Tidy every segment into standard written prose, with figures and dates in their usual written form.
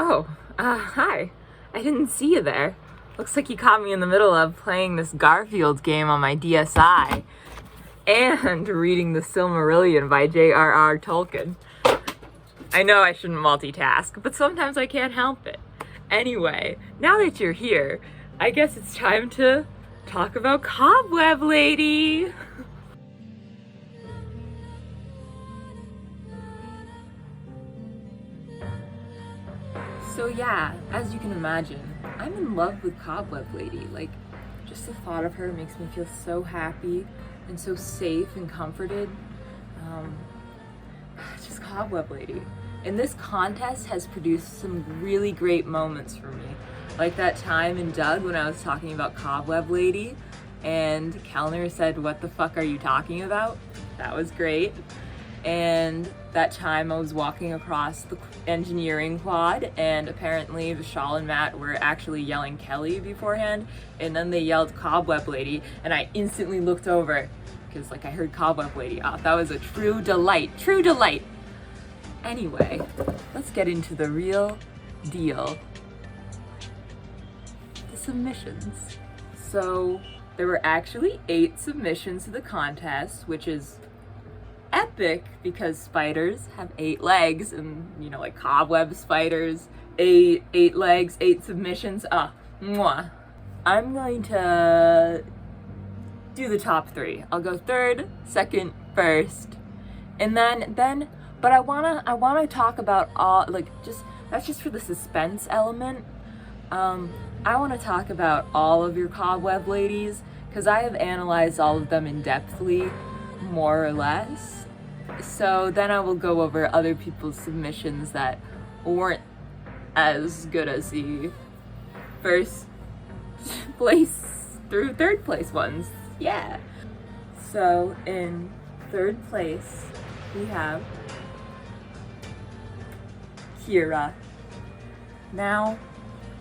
Oh, hi. I didn't see you there. Looks like you caught me in the middle of playing this Garfield game on my DSi and reading The Silmarillion by J.R.R. Tolkien. I know I shouldn't multitask, but sometimes I can't help it. Anyway, now that you're here, I guess it's time to talk about Cobweb Lady. So yeah, as you can imagine, I'm in love with Cobweb Lady. Like, just the thought of her makes me feel so happy and so safe and comforted. Just Cobweb Lady. And this contest has produced some really great moments for me. Like that time in Doug when I was talking about Cobweb Lady and Kellner said, "What the fuck are you talking about?" That was great. And that time I was walking across the engineering quad and apparently Vishal and Matt were actually yelling Kelley beforehand, and then they yelled Cobweb Lady and I instantly looked over because I heard Cobweb Lady. That was a true delight. Anyway, let's get into the real deal. The submissions. So there were actually 8 submissions to the contest, which is epic because spiders have 8 legs and cobweb spiders, 8 legs, 8 submissions. Mwah. I'm going to do the top 3. I'll go 3rd, 2nd, 1st, and then but I wanna talk about all, that's just for the suspense element. I want to talk about all of your Cobweb ladies because I have analyzed all of them in depthly, more or less. So then I will go over other people's submissions that weren't as good as the 1st place through 3rd place ones. Yeah. So in 3rd place we have Kira. Now,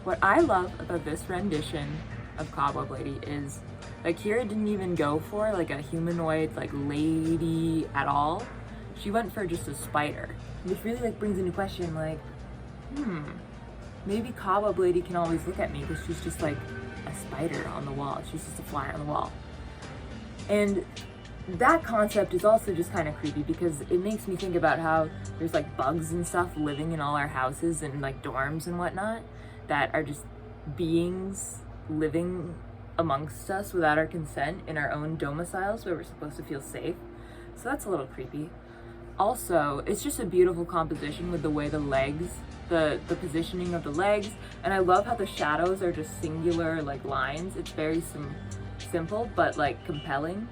what I love about this rendition of Cobweb Lady is that Kira didn't even go for a humanoid lady at all. She went for just a spider, which really brings into question maybe Cobweb Lady can always look at me because she's just a spider on the wall. She's just a fly on the wall. And that concept is also just kind of creepy because it makes me think about how there's bugs and stuff living in all our houses and dorms and whatnot that are just beings living amongst us without our consent in our own domiciles where we're supposed to feel safe. So that's a little creepy. Also, it's just a beautiful composition with the way the legs, the positioning of the legs, and I love how the shadows are just singular lines. It's very simple but compelling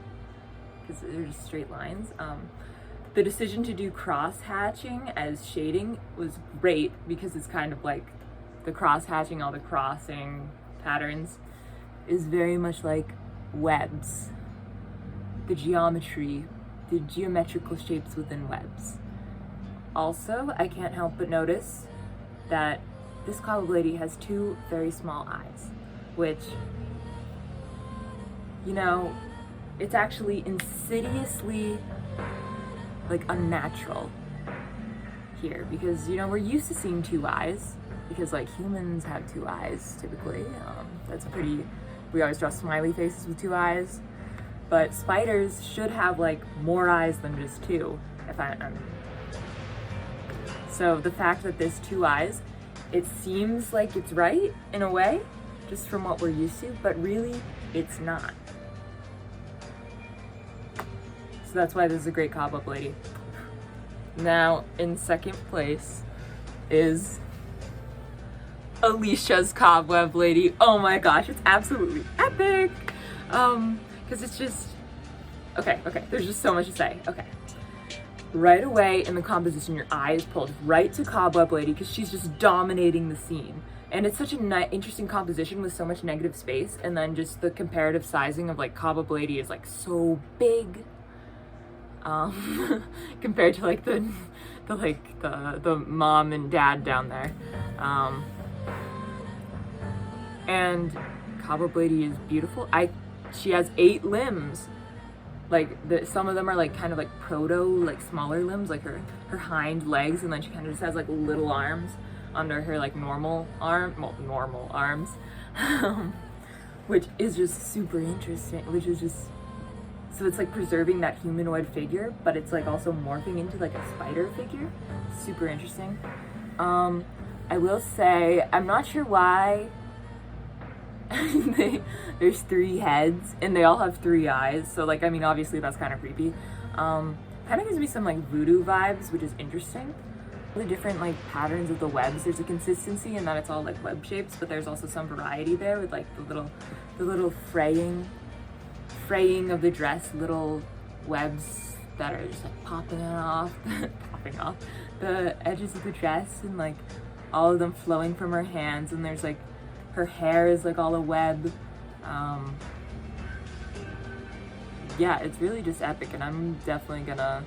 because they're just straight lines. The decision to do cross hatching as shading was great because it's kind of the cross hatching, all the crossing patterns is very much like webs. The geometry, the geometrical shapes within webs. Also, I can't help but notice that this Cobweb Lady has 2 very small eyes, which, it's actually insidiously unnatural here because we're used to seeing 2 eyes because humans have 2 eyes typically. That's pretty, we always draw smiley faces with 2 eyes, but spiders should have more eyes than just 2 so the fact that there's 2 eyes, it seems like it's right in a way just from what we're used to, but really it's not. So that's why this is a great Cobweb Lady. Now, in 2nd place is Alicia's Cobweb Lady. Oh my gosh, it's absolutely epic! Because it's just... Okay, there's just so much to say. Okay. Right away in the composition, your eye is pulled right to Cobweb Lady because she's just dominating the scene. And it's such an interesting composition with so much negative space, and then just the comparative sizing of Cobweb Lady is so big. Compared to the mom and dad down there. And Cobweb Lady is beautiful. She has 8 limbs. Some of them are kind of proto, smaller limbs, her hind legs, and then she kind of just has little arms. under her like normal arms, which is just super interesting, which is just, so it's like preserving that humanoid figure, but it's like also morphing into like a spider figure. Super interesting. I will say, I'm not sure why there's 3 heads and they all have 3 eyes. So like, I mean, obviously that's kind of creepy. Kind of gives me some like voodoo vibes, which is interesting. The different like patterns of the webs, there's a consistency in that it's all like web shapes, but there's also some variety there with like the little fraying of the dress, little webs that are just like popping off the edges of the dress, and like all of them flowing from her hands, and there's like her hair is like all a web. Yeah, it's really just epic, and I'm definitely gonna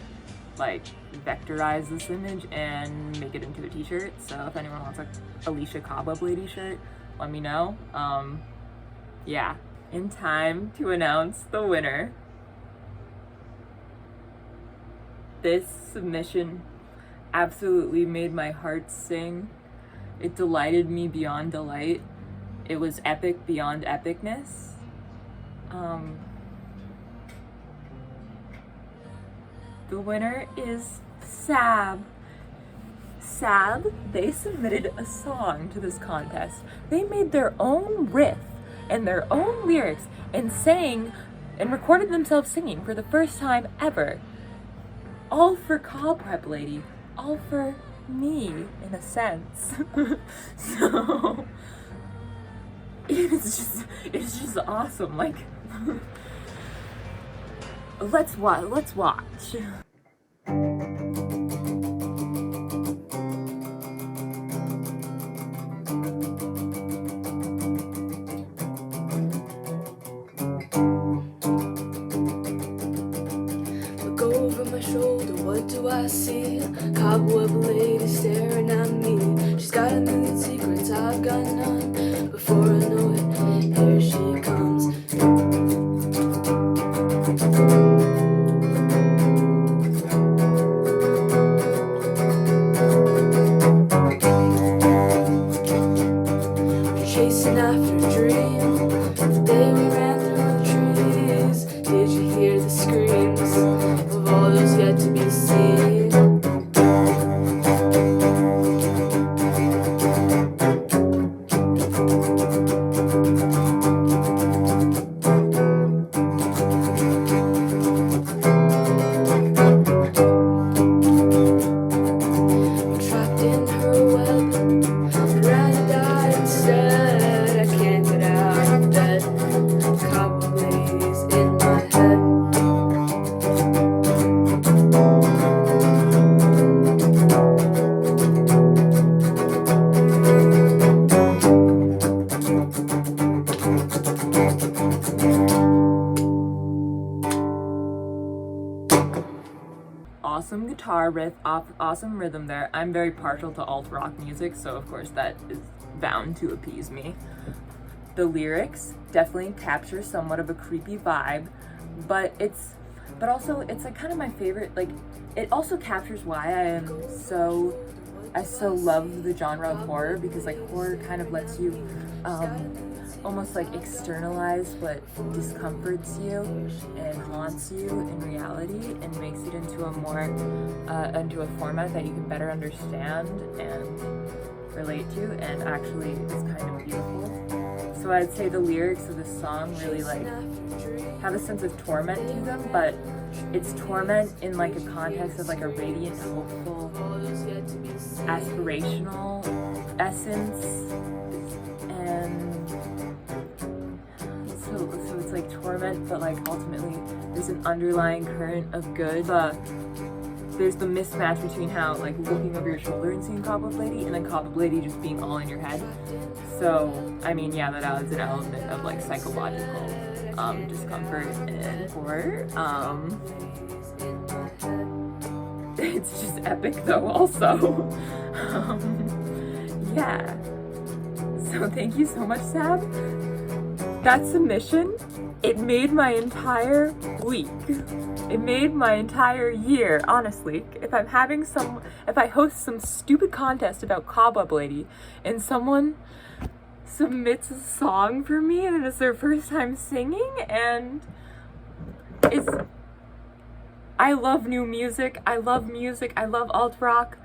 like vectorize this image and make it into a t-shirt. So if anyone wants like Alicia Cobweb Lady shirt, let me know. Yeah, in time to announce the winner. This submission absolutely made my heart sing. It delighted me beyond delight. It was epic beyond epicness. The winner is Sab. They submitted a song to this contest. They made their own riff and their own lyrics and sang and recorded themselves singing for the first time ever. All for Cobweb Lady. All for me, in a sense. So it's just awesome. Like, let's watch. Look over my shoulder, what do I see? Cobweb Lady staring at me. She's got a million secrets, I've got none. Before I know it, here she comes. Chasing after a dream, the day we ran through the trees. Did you hear the screams of all those yet to be seen? I'm trapped in her web, I'd rather die instead. I can't get out of bed, Cobweb Lady's in my head. Awesome guitar riff, awesome rhythm there. I'm very partial to alt rock music, so of course that is bound to appease me. The lyrics definitely capture somewhat of a creepy vibe, but also it's like kind of my favorite. Like, it also captures why I so love the genre of horror, because like horror kind of lets you almost like externalize what discomforts you and haunts you in reality, and makes it into into a format that you can better understand and relate to, and actually it's kind of beautiful. So I'd say the lyrics of this song really like have a sense of torment to them, but it's torment in like a context of like a radiant, hopeful, aspirational essence. And so it's like torment, but like ultimately there's an underlying current of good. But there's the mismatch between how like looking over your shoulder and seeing Cobweb Lady, and then Cobweb Lady just being all in your head. So I mean, yeah, that adds an element of like psychological discomfort and horror. It's just epic though also. Yeah. So thank you so much, Sab. That submission, it made my entire week. It made my entire year, honestly. If I host some stupid contest about Cobweb Lady and someone submits a song for me and it's their first time singing, and I love new music. I love alt rock.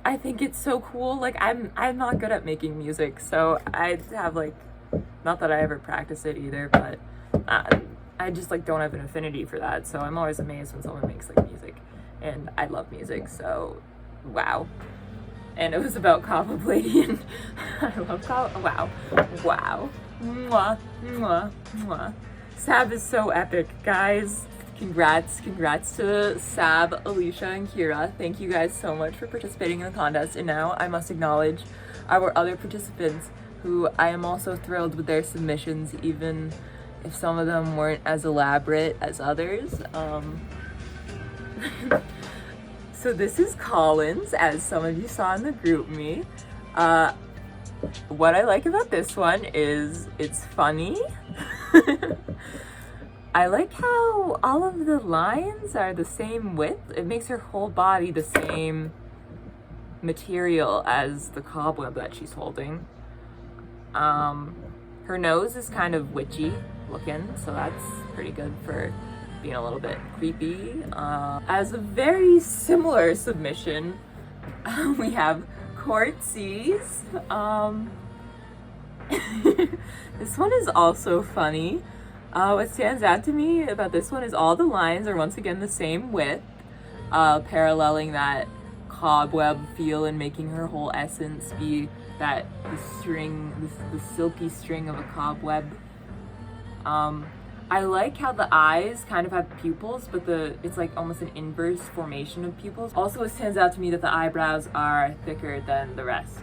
I think it's so cool. Like, I'm not good at making music, so I have, like, not that I ever practice it either, but I just, like, don't have an affinity for that, so I'm always amazed when someone makes, like, music, and I love music, so wow. And it was about Cobweb Lady, and I love wow. Mwah, mwah, mwah. Sab is so epic, guys. Congrats to Sab, Alicia, and Kira. Thank you guys so much for participating in the contest. And now I must acknowledge our other participants, who I am also thrilled with their submissions, even if some of them weren't as elaborate as others. So this is Collins, as some of you saw in the group me. What I like about this one is it's funny. I like how all of the lines are the same width. It makes her whole body the same material as the cobweb that she's holding. Her nose is kind of witchy looking, so that's pretty good for being a little bit creepy. As a very similar submission, we have Courtsies. This one is also funny. What stands out to me about this one is all the lines are once again the same width, paralleling that cobweb feel and making her whole essence be that the silky string of a cobweb. I like how the eyes kind of have pupils, but it's like almost an inverse formation of pupils. Also, it stands out to me that the eyebrows are thicker than the rest.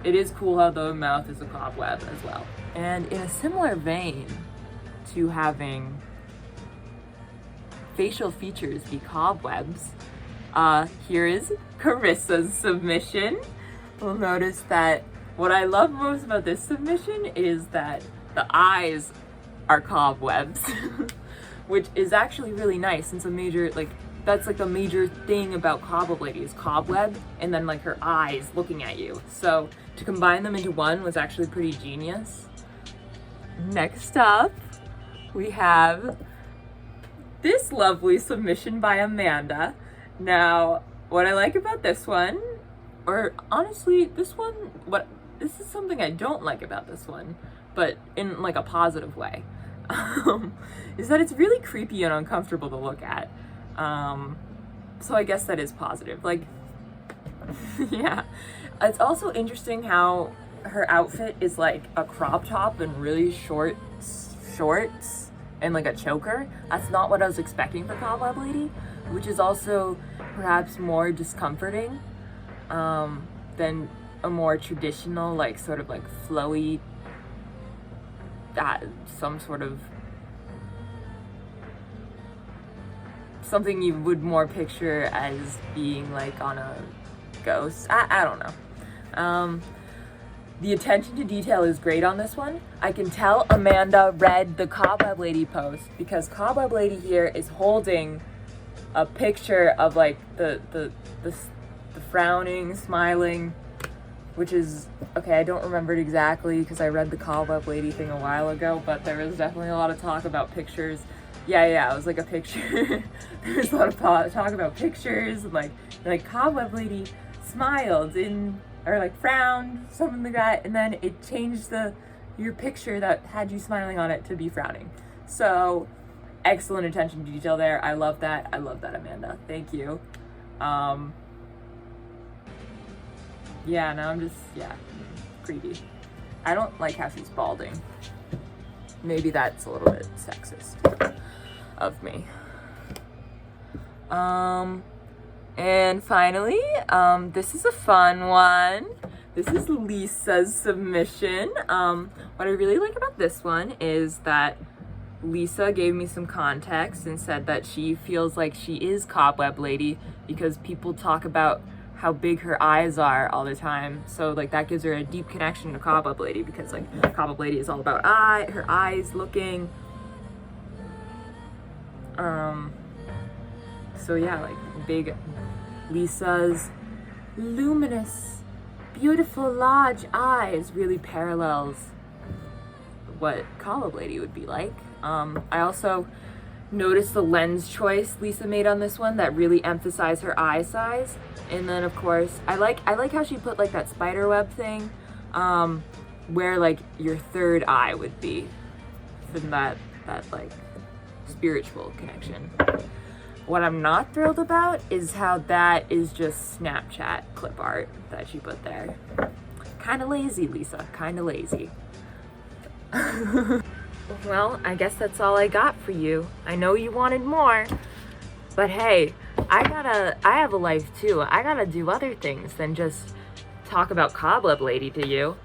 It is cool how the mouth is a cobweb as well. And in a similar vein to having facial features be cobwebs, here is Carissa's submission. We'll notice that what I love most about this submission is that the eyes are cobwebs, which is actually really nice, since that's like the major thing about Cobweb Lady is cobweb and then like her eyes looking at you. So to combine them into one was actually pretty genius. Next up, we have this lovely submission by Amanda. Now, what I like about this one, or honestly, this is something I don't like about this one, but in like a positive way, is that it's really creepy and uncomfortable to look at. So I guess that is positive. Like, yeah. It's also interesting how her outfit is like a crop top and really short shorts and like a choker. That's not what I was expecting for Cobweb Lady, which is also perhaps more discomforting than a more traditional, like sort of like flowy, some sort of something you would more picture as being like on a ghost. I don't know. The attention to detail is great on this one. I can tell Amanda read the Cobweb Lady post, because Cobweb Lady here is holding a picture of like the frowning, smiling, which is, okay, I don't remember it exactly because I read the Cobweb Lady thing a while ago, but there was definitely a lot of talk about pictures. Yeah, it was like a picture. There was a lot of talk about pictures, and like Cobweb Lady smiled or like frowned, something like that, and then it changed your picture that had you smiling on it to be frowning. So excellent attention to detail there. I love that, Amanda. Thank you. Yeah, now I'm just, creepy. I don't like how she's balding. Maybe that's a little bit sexist of me. And finally, this is a fun one. This is Lisa's submission. What I really like about this one is that Lisa gave me some context and said that she feels like she is Cobweb Lady because people talk about how big her eyes are all the time. So like that gives her a deep connection to Cobweb Lady, because like Cobweb Lady is all about her eyes looking So yeah, like big Lisa's luminous, beautiful, large eyes really parallels what Cobweb Lady would be like. I also noticed the lens choice Lisa made on this one that really emphasized her eye size. And then of course, I like how she put like that spider web thing, where like your third eye would be from that like spiritual connection. What I'm not thrilled about is how that is just Snapchat clip art that she put there. Kinda lazy, Lisa, kinda lazy. Well, I guess that's all I got for you. I know you wanted more, but hey, I have a life too. I gotta do other things than just talk about Cobweb Lady to you.